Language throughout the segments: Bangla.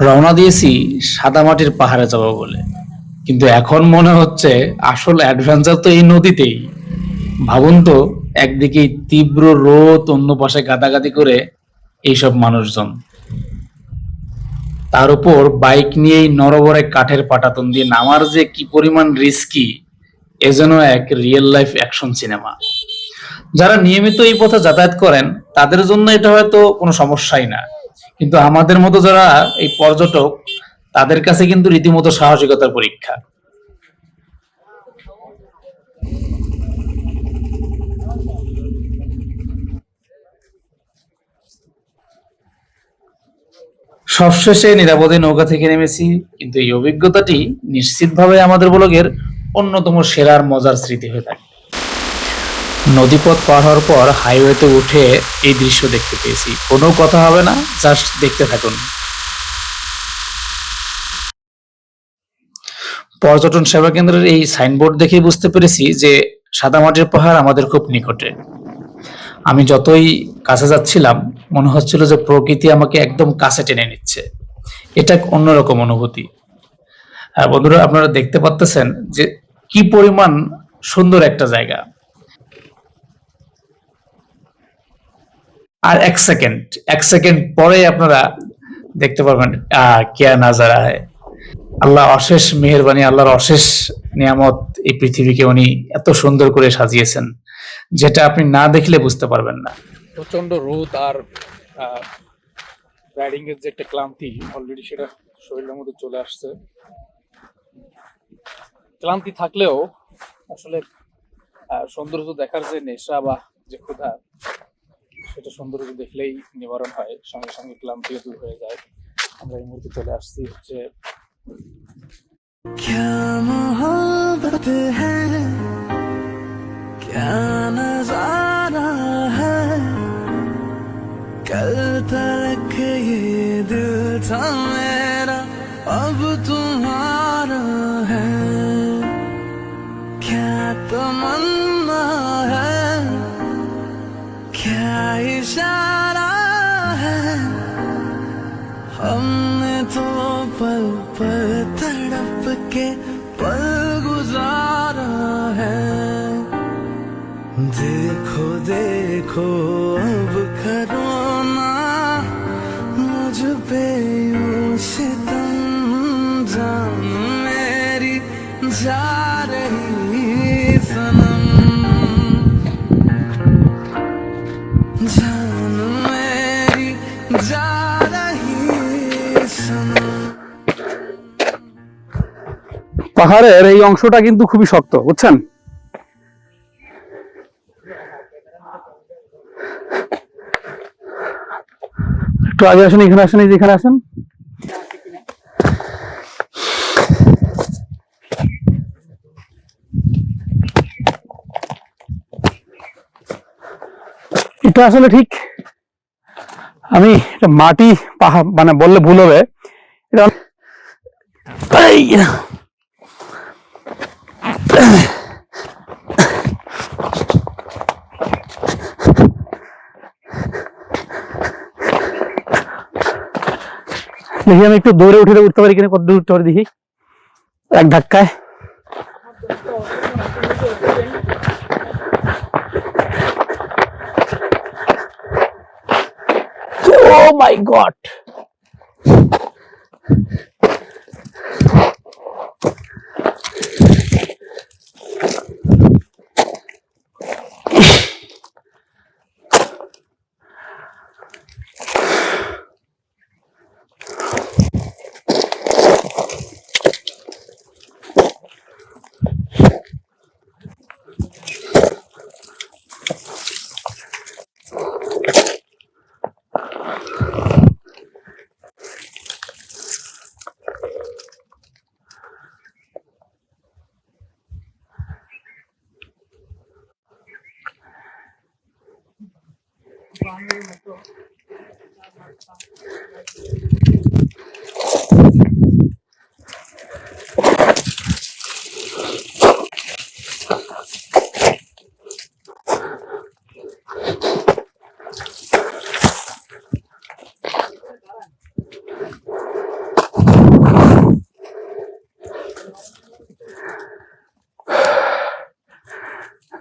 রওনা দিয়েছি সাদামাটির পাহাড়ে যাব বলে, কিন্তু এখন মনে হচ্ছে আসল অ্যাডভেঞ্চার তো এই নদীতেই। ভাবুন তো, একদিকে তীব্র রোদ, অন্য পাশে গাদাগাদি করে এইসব মানুষজন, তার উপর বাইক নিয়ে এই নরবরে কাঠের পাটাতন দিয়ে নামার যে কি পরিমাণ রিস্কি, এ যেন এক রিয়েল লাইফ অ্যাকশন সিনেমা। যারা নিয়মিত এই পথে যাতায়াত করেন তাদের জন্য এটা হয়তো কোনো সমস্যাই না, কিন্তু আমাদের মতো যারা এই পর্যটক, তাদের কাছে কিন্তু রীতিমতো সাহসিকতার পরীক্ষা। সবশেষে নিরাপদে নৌকা থেকে নেমেছি, কিন্তু এই অভিজ্ঞতাটি নিশ্চিতভাবে আমাদের ব্লগের অন্যতম সেরার মজার স্মৃতি হয়ে থাকে। নদীপথ পার হওয়ার পর হাইওয়েতে উঠে এই দৃশ্য দেখতে পেয়েছি। কোনো কথা হবে না, জাস্ট দেখতে থাকুন। পর্যটন সেবা কেন্দ্রের এই সাইনবোর্ড দেখে বুঝতে পেরেছি যে সাদামাটির পাহাড় আমাদের খুব নিকটে। আমি যতই কাছে যাচ্ছিলাম, মনে হচ্ছিল যে প্রকৃতি আমাকে একদম কাছে টেনে নিচ্ছে। এটা এক অন্যরকম অনুভূতি। আর বন্ধুরা, আপনারা দেখতে পাচ্তেছেন যে কি পরিমাণ সুন্দর একটা জায়গা। আর এক সেকেন্ড পরে আপনারা দেখতে পারবেন কিয়া নাজারা হয়। আল্লাহ অশেষ মেহেরবানি, আল্লাহর অশেষ নিয়ামত। এই পৃথিবীকে উনি এত সুন্দর করে সাজিয়েছেন, যেটা আপনি না দেখলে বুঝতে পারবেন না। প্রচন্ড রোদ আর রাইডিং এর যে একটা ক্লান্তি, অলরেডি সেটা শরীরের মধ্যে চলে আসছে। ক্লান্তি থাকলেও আসলে সৌন্দর্য দেখার যে নেশা বা যে ক্ষুধা, সেটা সৌন্দর্য দেখলেই নিবারণ হয়, সঙ্গে সঙ্গে ক্লান্তিও দূর হয়ে যায়। আমরা এই মুহূর্তে চলে আসছি হচ্ছে क्या मोहब्बत है, क्या नजारा है। कल तक ये दिल था मेरा, अब तुम्हारा है। क्या तमन्ना है, क्या इशारा है। हमने तो पल पल तड़प के पल गुजारा है। देखो देखो अब करो ना मुझ पे यूं सितम, जान मेरी जा रही सनम, जान मेरी जा रही सनम। পাহাড়ের এই অংশটা কিন্তু খুবই শক্ত, বুঝছেন? একটু আগে আসেন, এখানে আসেন, এই যে এখানে আসেন। এটা আসলে ঠিক, আমি এটা মাটি পাহাড় মানে বললে ভুল হবে। এটা এই, দেখি আমি একটু দৌড়ে উঠতে পারি কিনা, কত দূর উঠতে পারি দেখি এক ধাক্কায়। ও মাই গড!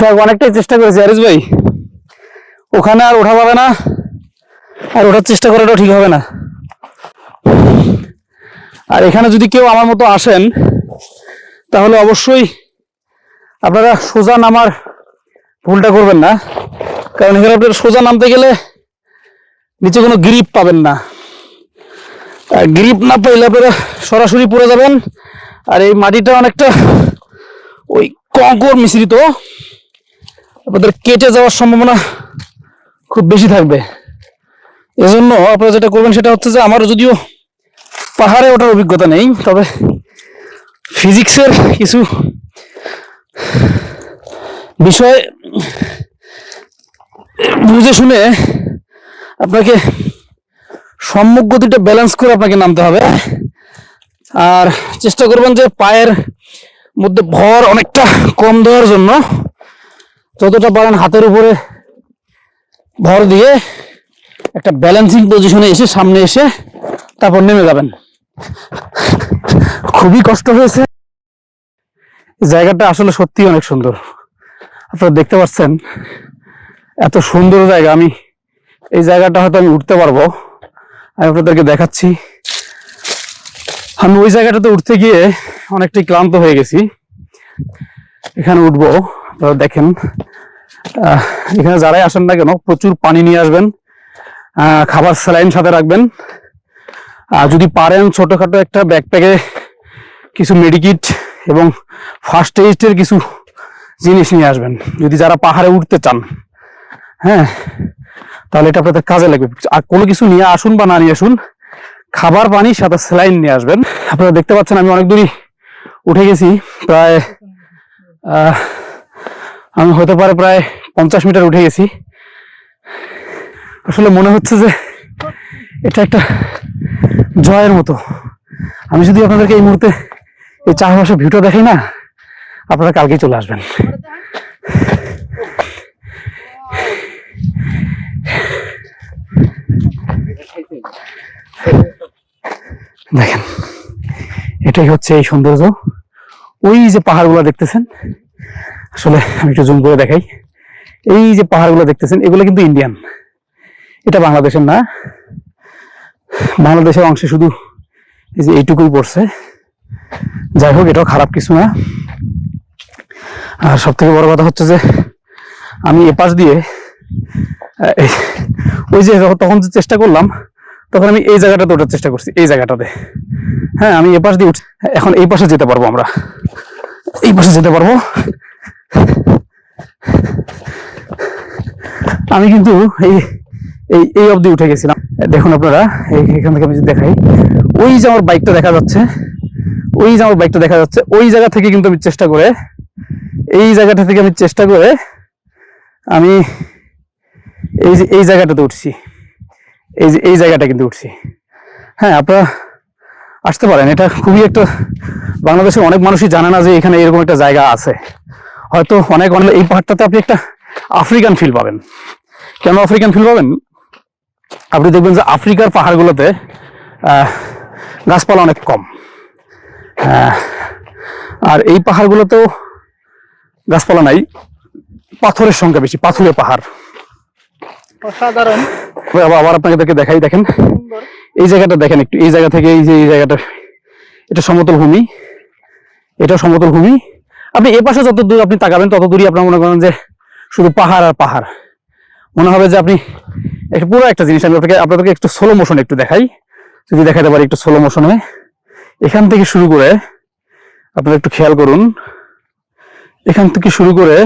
যাক, অনেকটাই চেষ্টা করেছি আরিস ভাই, ওখানে আর ওঠা পাবে না, আর ওঠার চেষ্টা করাটাও ঠিক হবে না। আর এখানে যদি কেউ আমার মতো আসেন তাহলে অবশ্যই আপনারা সোজা নামার ভুলটা করবেন না, কারণ এখানে আপনারা সোজা নামতে গেলে নিচে কোনো গ্রিপ পাবেন না, আর গ্রিপ না পাইলে আপনারা সরাসরি পড়ে যাবেন। আর এই মাটিটা অনেকটা ওই কঙ্কর মিশ্রিত, আপনাদের কেটে যাওয়ার সম্ভাবনা খুব বেশি থাকবে। এজন্য আপনারা যেটা করবেন সেটা হচ্ছে যে, আমারও যদিও পাহাড়ে ওঠার অভিজ্ঞতা নেই, তবে ফিজিক্সের কিছু বিষয় বুঝে শুনে আপনাকে সম্মুখ গতিটা ব্যালেন্স করে আপনাকে নামতে হবে। আর চেষ্টা করবেন যে পায়ের মধ্যে ভর অনেকটা কম দেওয়ার জন্য যতটা পারেন হাতের উপরে ভর দিয়ে একটা ব্যালেন্সিং পজিশনে এসে সামনে এসে তারপর নেমে যাবেন। খুবই কষ্ট হয়েছে, জায়গাটা আসলে সত্যি অনেক সুন্দর। আপনারা দেখতে পাচ্ছেন এত সুন্দর জায়গা, আমি এই জায়গাটা হয়তো আমি উঠতে পারবো, আমি আপনাদেরকে দেখাচ্ছি। আমি ওই জায়গাটাতে উঠতে গিয়ে অনেকটাই ক্লান্ত হয়ে গেছি, এখানে উঠবো। আপনারা দেখেন, এখানে যারাই আসেন না কেন প্রচুর পানি নিয়ে আসবেন, খাবার স্যালাইন সাথে রাখবেন, আর যদি পারেন ছোটখাটো একটা ব্যাকপ্যাকে কিছু মেডিকিট এবং ফার্স্ট এইডের কিছু জিনিস নিয়ে আসবেন, যদি যারা পাহাড়ে উঠতে চান। হ্যাঁ, তাহলে এটা আপনাদের কাজে লাগবে। আর কোনো কিছু নিয়ে আসুন বা না নিয়ে আসুন, খাবার পানি সাথে স্যালাইন নিয়ে আসবেন। আপনারা দেখতে পাচ্ছেন আমি অনেক দূরই উঠে গেছি, প্রায় আমি হতে পারে প্রায় 50 মিটার উঠে গেছি। আসলে মনে হচ্ছে যে এটা একটা জয়ের মতো। আমি যদি আপনাদেরকে এই মুহূর্তে এই চারপাশের ভিউটা দেখাই না, আপনারা কালকেই চলে আসবেন। দেখেন, এটাই হচ্ছে এই সৌন্দর্য। ওই যে পাহাড়গুলো দেখতেছেন, আসলে আমি একটু জুম করে দেখাই, এই যে পাহাড়গুলো দেখতেছেন এগুলো কিন্তু ইন্ডিয়ান, এটা বাংলাদেশের না। বাংলাদেশের অংশে শুধু এই যে এইটুকুই পড়ছে। যাই হোক, এটাও খারাপ কিছু না। আর সব থেকে বড় কথা হচ্ছে যে আমি এপাশ দিয়ে ওই যে তখন যে চেষ্টা করলাম, তখন আমি এই জায়গাটাতে ওঠার চেষ্টা করছি, এই জায়গাটাতে। হ্যাঁ, আমি এপাশ দিয়ে উঠছি, এখন এই পাশে যেতে পারবো, আমরা এই পাশে যেতে পারবো। আমি কিন্তু এই অবধি উঠে গেছিলাম। দেখুন আপনারা, এখান থেকে আমি যদি দেখাই, ওই যে আমার বাইকটা দেখা যাচ্ছে, ওই যে আমার বাইকটা দেখা যাচ্ছে, ওই জায়গা থেকে কিন্তু আমি চেষ্টা করে, এই জায়গাটা থেকে আমি চেষ্টা করে আমি এই যে এই জায়গাটাতে উঠছি, এই যে এই জায়গাটা কিন্তু উঠছি। হ্যাঁ, আপনারা আসতে পারেন। এটা খুবই একটা, বাংলাদেশের অনেক মানুষই জানে না যে এখানে এরকম একটা জায়গা আছে। হয়তো অনেক এই পাহাড়টাতে আপনি একটা আফ্রিকান ফিল পাবেন। কেন আফ্রিকান ফিল পাবেন? আপনি দেখবেন যে আফ্রিকার পাহাড়গুলোতে গাছপালা অনেক কম, আর এই পাহাড়গুলোতেও গাছপালা নাই, পাথরের সংখ্যা বেশি, পাথুরে পাহাড়। অসাধারণ। আবার আপনাদেরকে দেখাই, দেখেন এই জায়গাটা দেখেন একটু, এই জায়গা থেকে এই যে এই জায়গাটা, এটা সমতল ভূমি, এটা সমতল ভূমি। আপনি এ পাশে যত দূর আপনি তাকাবেন তত দূরই আপনার মনে করেন যে শুধু পাহাড় আর পাহাড়, মনে হবে যে আপনি একটা পুরো একটা জিনিস। আমি আপনাদেরকে একটু স্লো মোশন একটু দেখাই, যদি দেখাতে পারি একটু স্লো মোশনে। এখান থেকে শুরু করে আপনারা একটু খেয়াল করুন, এখান থেকে শুরু করে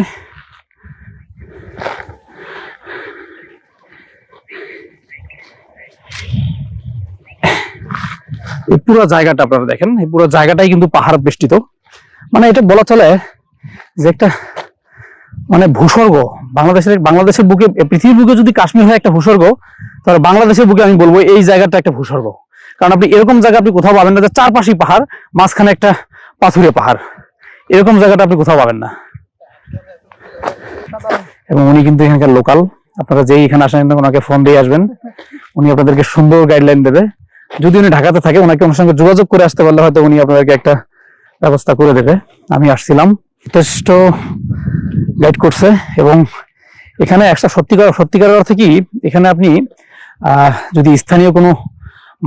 এই পুরো জায়গাটা আপনারা দেখেন, এই পুরো জায়গাটাই কিন্তু পাহাড় বেষ্টিত। মানে এটা বলা চলে যে একটা মানে ভূস্বর্গ। বাংলাদেশের বুকে, পৃথিবীর বুকে যদি কাশ্মীর হয় একটা ভূস্বর্গ, তাহলে বাংলাদেশের বুকে আমি বলবো এই জায়গাটা একটা ভূস্বর্গ। কারণ আপনি এরকম জায়গা আপনি কোথাও পাবেন না যে চারপাশেই পাহাড়, মাঝখানে একটা পাথুরে পাহাড়, এরকম জায়গাটা আপনি কোথাও পাবেন না। এবং উনি কিন্তু এখানকার লোকাল, আপনারা যেই এখানে আসেন ওনাকে ফোন দিয়ে আসবেন, উনি আপনাদেরকে সুন্দর গাইডলাইন দেবে। যদি উনি ঢাকাতে থাকে, ওনাকে ওনার সঙ্গে যোগাযোগ করে আসতে পারলে হয়তো উনি আপনাদেরকে একটা ব্যবস্থা করে দেবে। আমি আসছিলাম, যথেষ্ট গাইড করছে। এবং এখানে একটা সত্যিকার অর্থে কি, এখানে আপনি যদি স্থানীয় কোনো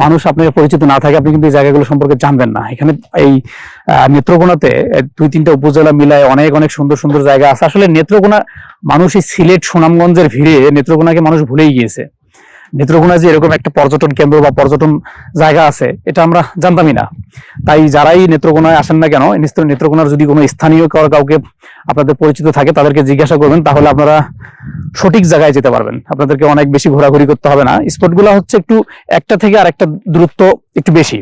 মানুষ আপনার পরিচিত না থাকে, আপনি কিন্তু এই জায়গাগুলো সম্পর্কে জানবেন না। এখানে এই নেত্রকোনাতে 2-3টা উপজেলা মিলায় অনেক অনেক সুন্দর সুন্দর জায়গা আছে। আসলে নেত্রকোনা মানুষ এই সিলেট সুনামগঞ্জের ভিড়ে নেত্রকোনাকে মানুষ ভুলেই গিয়েছে। নেত্রকোনা যে এরকম একটা পর্যটন কেন্দ্র বা পর্যটন জায়গা আছে, এটা আমরা জানতামই না। তাই যারাই নেত্রকোনায় আসেন না কেন, নেত্রকোনার যদি কোনো স্থানীয় কাউকে আপনাদের পরিচিত থাকে, তাদেরকে জিজ্ঞাসা করবেন, তাহলে আপনারা সঠিক জায়গায় যেতে পারবেন। আপনাদেরকে অনেক বেশি ঘোরাঘুরি করতে হবে না। স্পটগুলো হচ্ছে একটু একটা থেকে আরেকটা দূরত্ব একটু বেশি,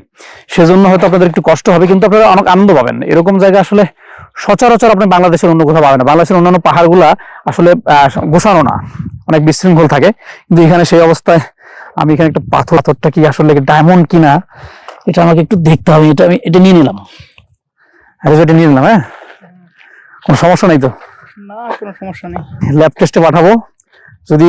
সেজন্য হয়তো আপনাদের একটু কষ্ট হবে, কিন্তু আপনারা অনেক আনন্দ পাবেন। এরকম জায়গা আসলে সচরাচর আপনি বাংলাদেশের অন্য কোথাও পাবেন না। বাংলাদেশের অন্যান্য পাহাড়গুলা আসলে গোছানো না, অনেক বিশৃঙ্খল থাকে, কিন্তু এখানে সেই অবস্থায় আমি এখানে একটা পাথরটা কি আসলে ডায়মন্ড কিনা, এটা আমাকে একটু দেখতে হবে। এটা নিয়ে নিলাম, এটা নিয়ে নিলাম। হ্যাঁ, কোনো সমস্যা নাই তো? না, কোনো সমস্যা নেই। ল্যাব টেস্টে পাঠাবো, যদি